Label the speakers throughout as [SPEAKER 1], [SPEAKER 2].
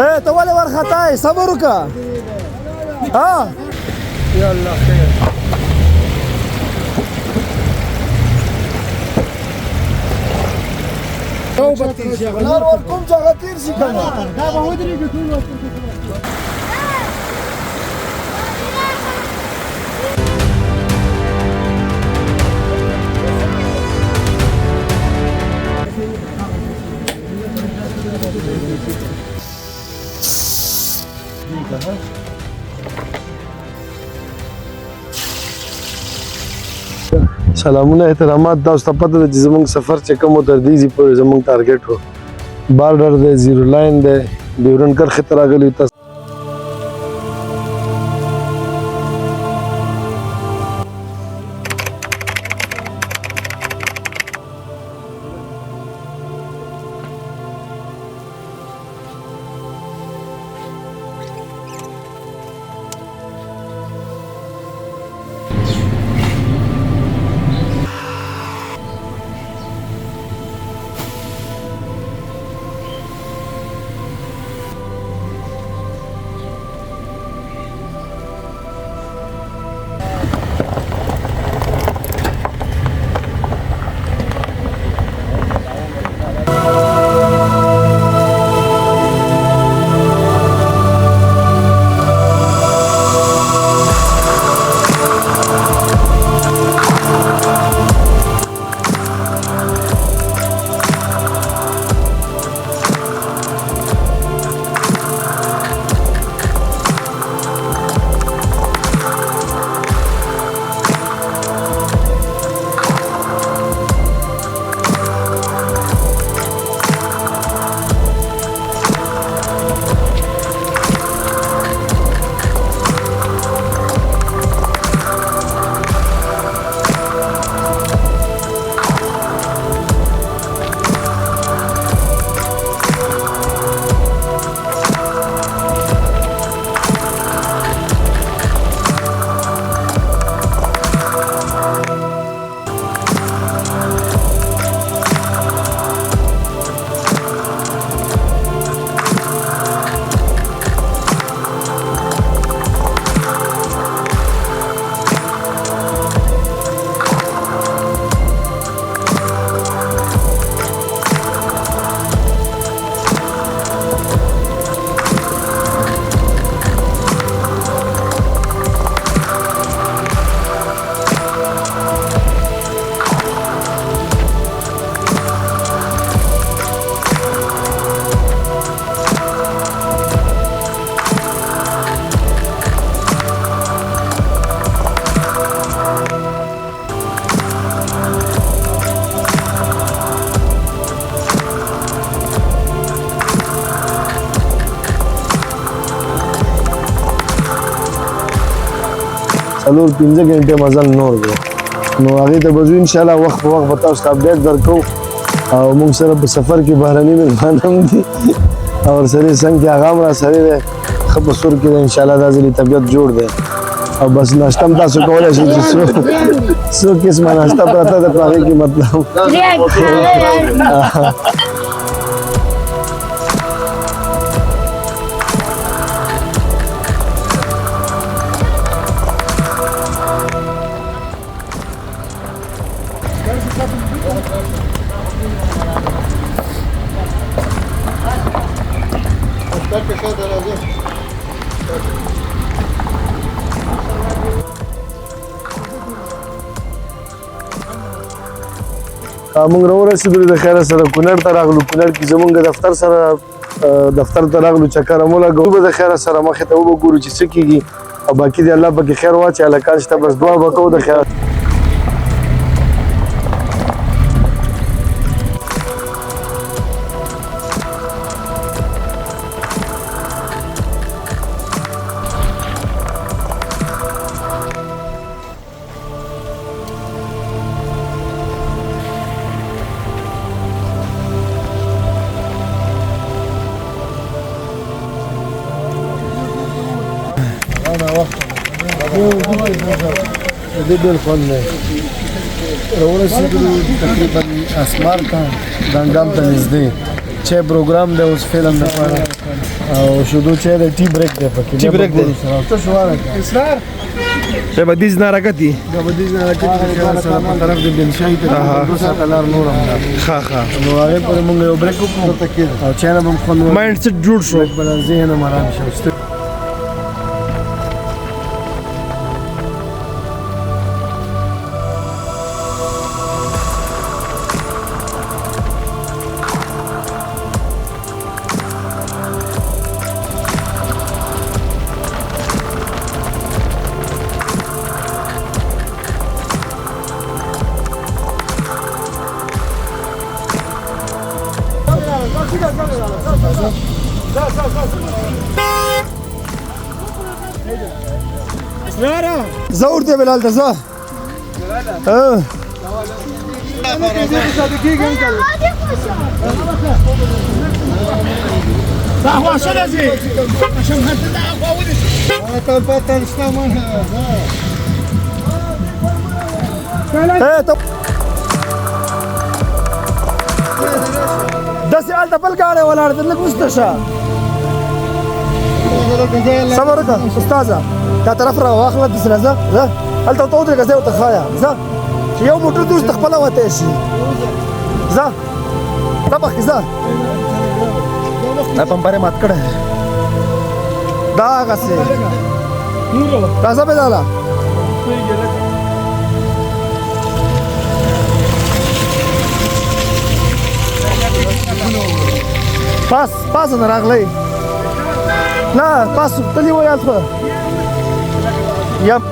[SPEAKER 1] ايه توالي ورختاي صبرك ها يلا خير نار وركم جاغتير شي كمان دا به ودري ټول سلامونه احترامات دا اوس ته پته ده چې زموږ سفر چې کوم تر دیزي پورې زموږ ټارګټ و بارډر دی زیرو لاین دی ډیورنډ کرښې ته راغلي تاسو څلور 15 غنټې مزل نور دی نو هغې ته به ځو انشاءالله وخت په وخت به تاسو ته اپډیټ درکوو او موږ سره په سفر کې بهرني مېلمان هم دي او ورسره څنګ کې هغه هم راسره دی ښه په سور کې دی انشاءالله دا ځلې طبیعت جوړ دی او بس ناشته هم تاسو کولی شئ چې څو قسمه ناشته پرته ده په هغې کې مطلب موږ راورسېدلو د خیره سره کونړ ته راغلو کونړ کې زموږ دفتر ته راغلو چکر مو لګوو به د خیره سره مخې ته وګورو چې څه کېږي او باقي دی الله پکې خیر واچوي هلکان شته بس دعا به کوو د خیر دې ډېر خوند دی راورسېدلو تقریبا اسمار ته دنګام ته نږدې چای پروګرام دی اوس فلم دپاره او شیدو چای دی ټي بریک دی پکې
[SPEAKER 2] ټي بریک دی
[SPEAKER 1] څه شو واره اسرار
[SPEAKER 2] بدیز نه راکتی
[SPEAKER 1] دا بدیز نه راکتی سره په طرف د بنشای ته 2 ساعته لار نور هم
[SPEAKER 2] ښه ښه
[SPEAKER 1] نو هغې پورې مونږ یو بریک وکړو او چای نه به هم خوند
[SPEAKER 2] مایند سیټ جوړ شو
[SPEAKER 1] بل ذهن هم ارام شو
[SPEAKER 2] زور ته بلال ته زه داسې هلته بل ګاډی ولاړ دی لږ وروسته شه صبر وکړه استاذه دا طرف را واخله داسې راځه ځه هلته ورته ودرېږه ځای ورته ښایه ځه چې یو موټر دې وروسته خپله وتی شي ځه ځه مخکې ځه دا پمپر یې مات کړی دا هغسې راځه بلاله پاس نه راغلی نه پاس تللی و یاد خو یپ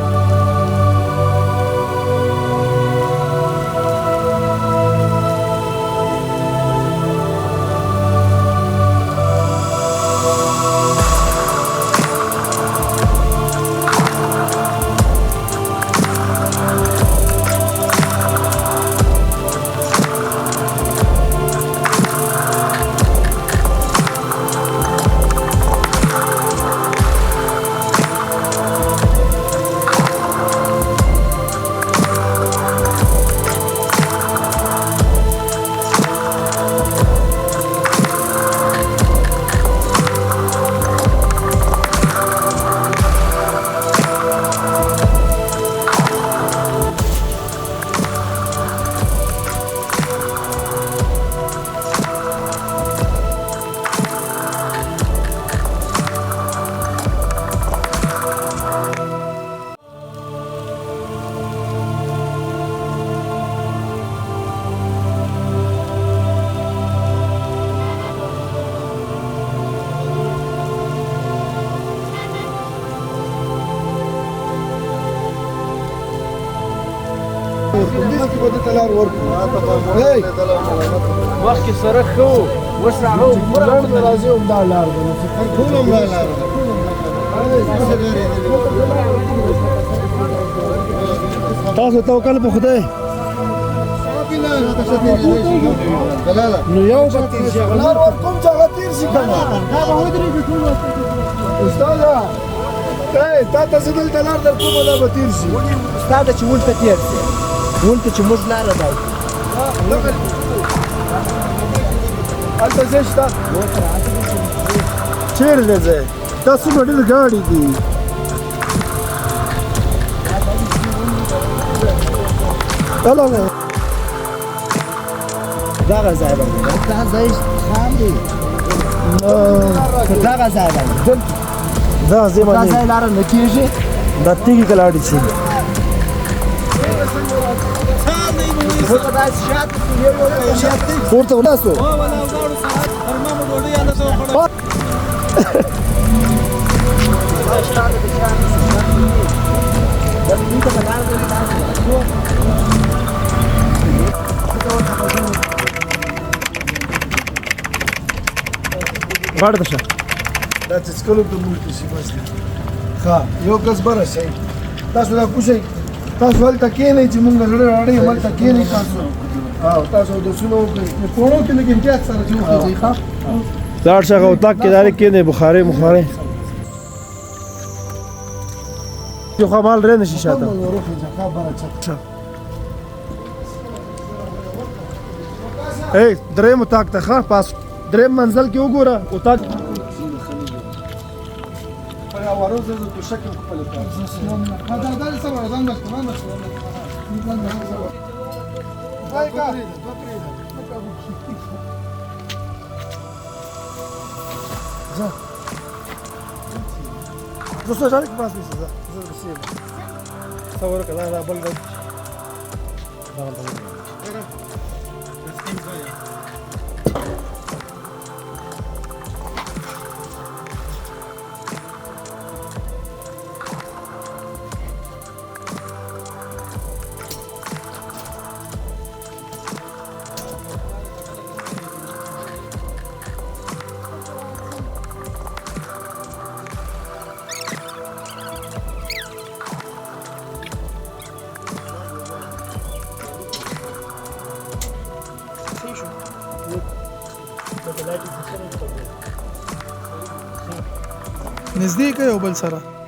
[SPEAKER 2] مخکې سړک ښه و اوس هغه
[SPEAKER 1] راځي همدا لار ده ټول همدا لار ده تاسو توکل په خدای نو یو به تیر شي لار ورکوم چې هغه تیر شي که نه دا به ودرېږي ټول استاده تا ته زه دلته لار در کومه دا به تیر شي
[SPEAKER 3] استاده چې ولته تیر شي ولته چې موږ لاره ده
[SPEAKER 1] هلته ځای شته چیرې دی ځای دا څومره ډېرې ګاډي دي
[SPEAKER 3] دغه ځای باندې دا ځای خام دی دغه ځای باندې
[SPEAKER 1] دا ځای
[SPEAKER 3] دا ځای لاره نه کېږي
[SPEAKER 1] دا تیږې که لاړې شي پورته وناسو
[SPEAKER 2] غاړه ته شه
[SPEAKER 1] دا چې څکلو ته موږ ته شي بس دی ښه یو کس بره شئ تاسو دا کوشئ تاسو هلته کښېنئ چې موږ زړه راړئ هلته کښېنئ تاسو او تاسو اودسونه وکړئ کوړو کې لږ احتیاط سره چې وکړئ ښه
[SPEAKER 2] لاړ شه هغه اتاق کې دارې کښېنئ بخارۍ یو خوا مال رې نه شي شاته دریم اتاق ته ښه پاس دریم منزل کې وګوره اتاق دوستو جانب پاس نیست صور کلا دا بل دا نزدې که یو بل سره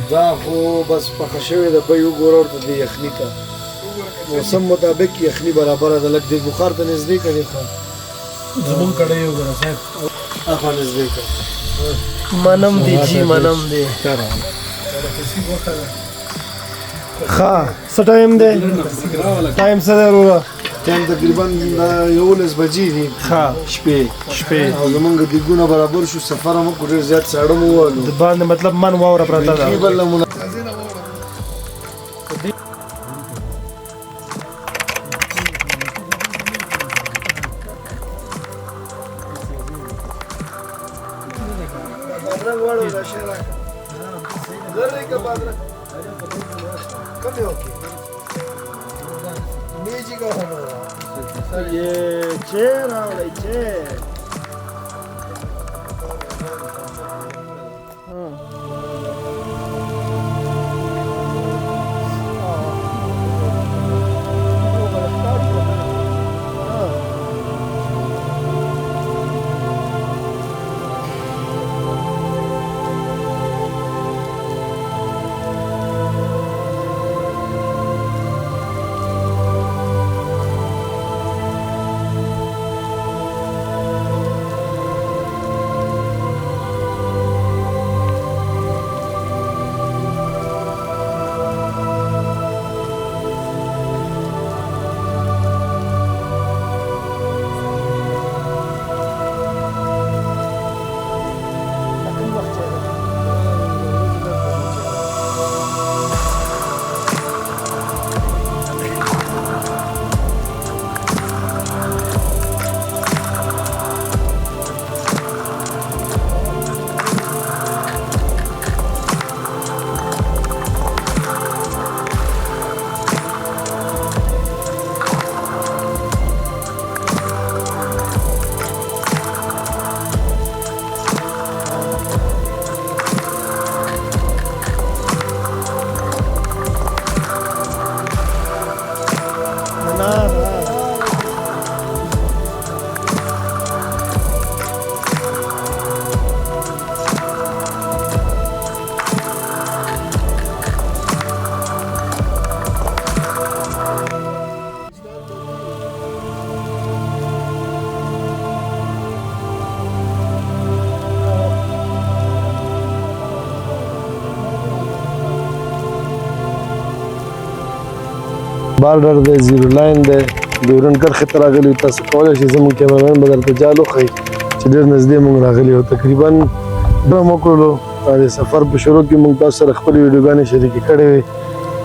[SPEAKER 1] دا خو بس پخه شوې ده په یو ګوره ورته د یخني ته موسم مطابق یخني برابره ده لږ د بخار ته نږدې کړې ښه
[SPEAKER 2] زمونږ کړی وګوره صاحب
[SPEAKER 1] هغه نږدې کړه
[SPEAKER 2] منم دی جی منم دی ښه څه ټایم دی ټایم څه دی وروره
[SPEAKER 1] ټایم تقریبا 11 بجې دي
[SPEAKER 2] ښه
[SPEAKER 1] شپې
[SPEAKER 2] شپې
[SPEAKER 1] او زمونږ دیګونه برابر شو سفر هم وکړو ډېر زیات ساړه مو ووهلو
[SPEAKER 2] د باندې مطلب من واوره پرته ده
[SPEAKER 1] بیخي بل نمونه بارډر دی زیرو لاین دی ډیورنډ کرښې ته راغلي یو تاسو کولی شئ زموږ کیمرامین به درته جال وښیي چې ډېر نږدې موږ راغلي یو تقریبا ډرم وکړلو د سفر په شروع کې موږ تاسو سره خپلې ویډیوګانې شریکې کړې وې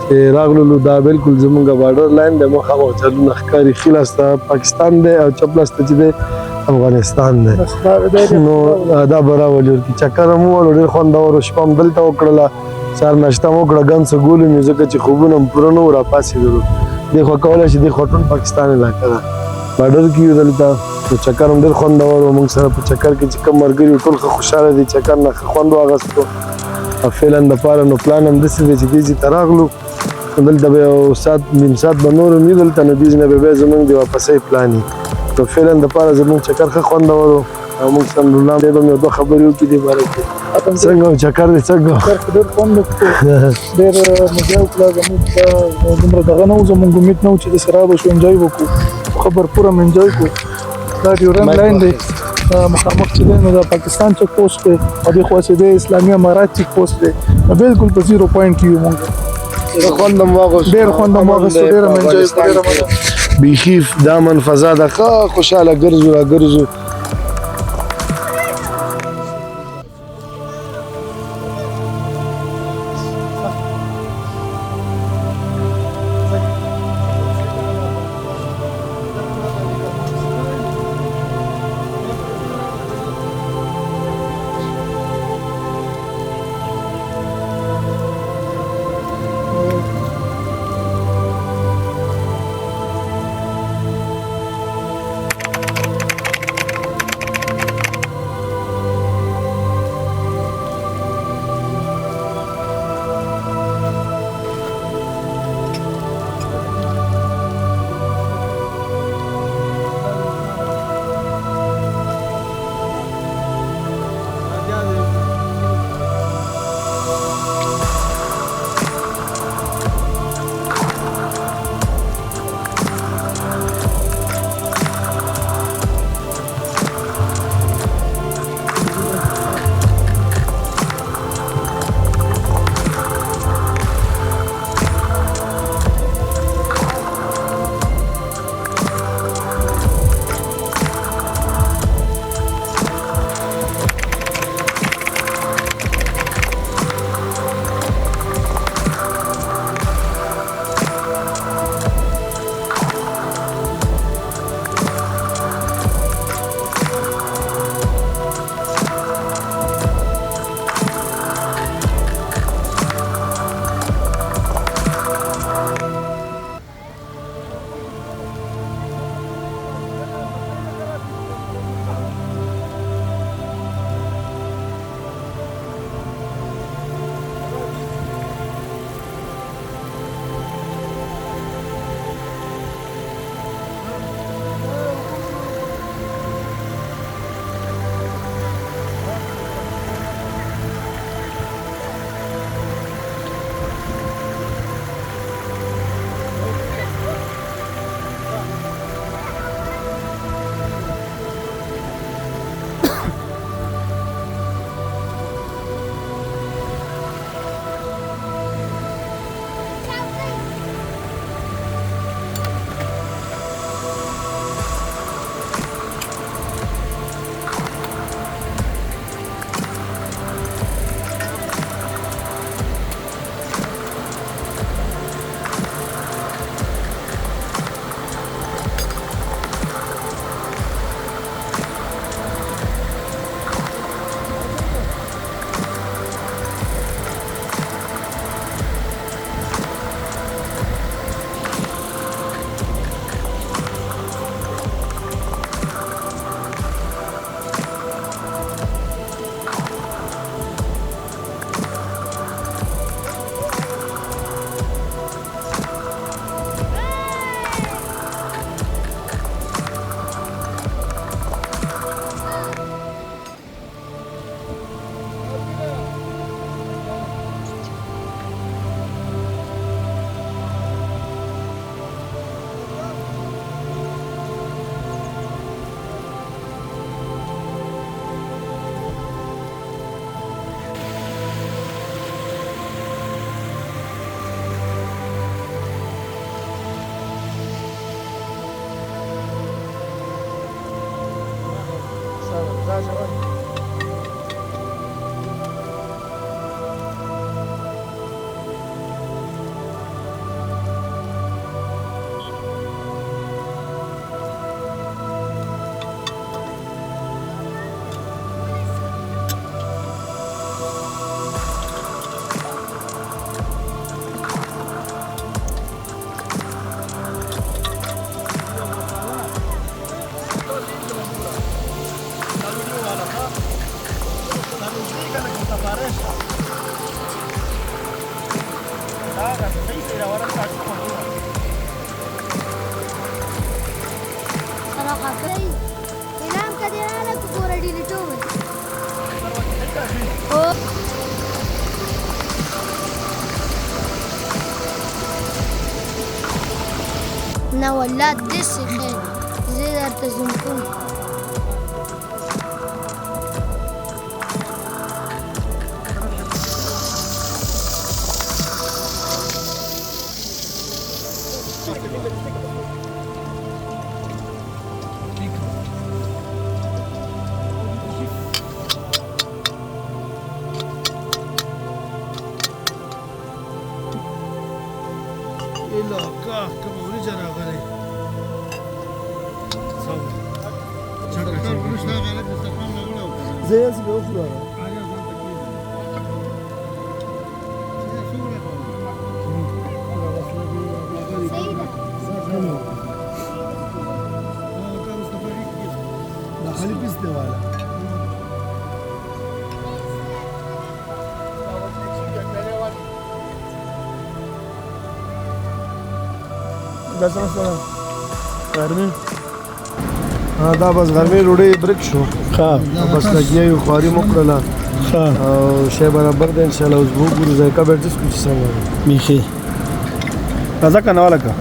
[SPEAKER 1] چې راغللو دا بالکل زموږ بارډر لاین دی مخامخ جالونه ښکاري ښي لاس ته پاکستان دی او چپ لاس ته چې دی افغانستان دی
[SPEAKER 2] بس دا
[SPEAKER 1] نو دا به راولي ورکي چکر هم ووهلو ډېر خوندور و شپه هم دلته وکړله سهار ناشته مو وکړه ګن څه ګولو مې ځکه چې خوبونه هم پوره نه وو راپاڅېدلو دې خوا کولی شي دې خوا ټول پاکستان علاقه ده باډر کې یو دلته نو چکر هم ډېر خوندور و موږ سره په چکر کې چې کوم ملګري وو ټول ښه خوشحاله دي چکر نه ښه خوند واخیستو او فعلا دپاره نو پلان هم داسې دی چې دې ځای ته راغلو دلته به یو ساعت نیم ساعت به نور هم وي دلته نو دې ځای نه به بیا زموږ د واپسۍ پلان وي نو فعلا دپاره زموږ چکر ښه خوندور و او موږ سمدلله دی به مې یو دوه خبرې وکړي دې باره کې څنګه و چکر دې څنګه و
[SPEAKER 2] ډېر خوند وکړو ډېر مزه وکړه زموږ ته دومره دغه نه و زموږ امید نه و چې داسې را به شو انجوی وکړو خو پوره مې انجوی کړو دا ډیورنډ لاین دی مخامخ چې دی نو دا پاکستان چک پوسټ دی او دې خوا چې دی اسلامي امارات چک پوسټ دی نو بالکل په 0 پوینټ کې یو موږ
[SPEAKER 1] خوند هم واغوستو
[SPEAKER 2] ډېر خوند هم واخیستو ډېره مې انجوی کړو ډېره مننه
[SPEAKER 1] بیخي دا منفضا ده ښه خوشحاله ګرځو را ګرځو
[SPEAKER 4] Ilam ka din na nagkukura dito. نولات دس خير زي ارتزمكم
[SPEAKER 1] إلا كاه كم ورجع راغلي صبر
[SPEAKER 2] زي اسمه وفلو داخلي بيزنس ولا بس مثلا غرمي دا بس غرمي روډي برک شو بس لګیا یو خواري مکړه او شی برابر ده ان شاء الله اوس وګورو ځکه به تاسو کوم څنګه میخي راځه کنه والا کا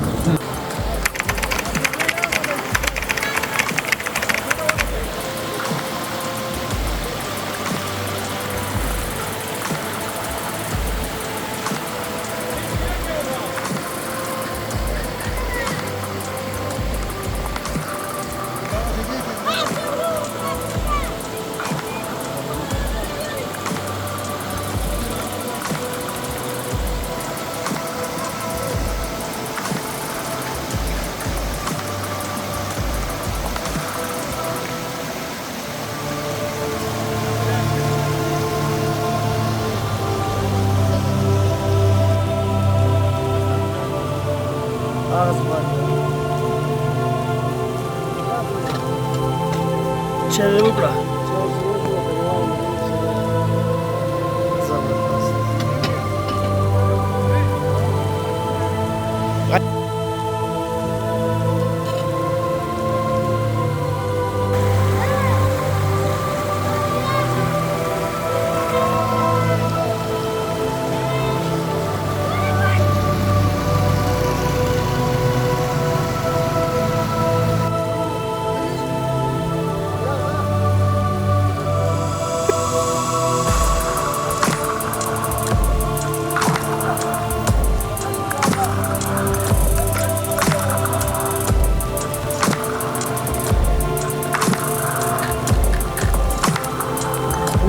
[SPEAKER 2] چه وکړه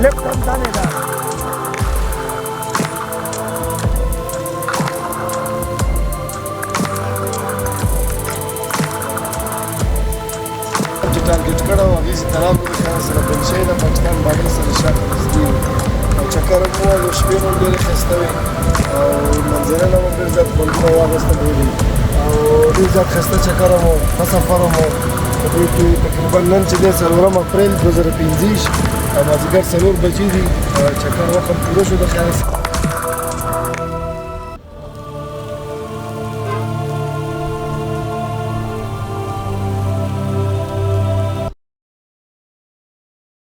[SPEAKER 2] लेफ्ट हम जाने का टारगेट कड़ा हो अभी तरह सर बंशे पाकिस्तान बॉर्डर से शाखा नजदीक चक्कर को जो शपीन उनके खस्ता और मंजर ना फिर जब बोलता हुआ रास्ता बोली और फिर जब खस्ता चक्कर हो सफर हो अभी की तकरीबन नन चले सरोरम अप्रैल 2025 अब अजगर सरोर बची थी चक्कर वक्त पूरा शुरू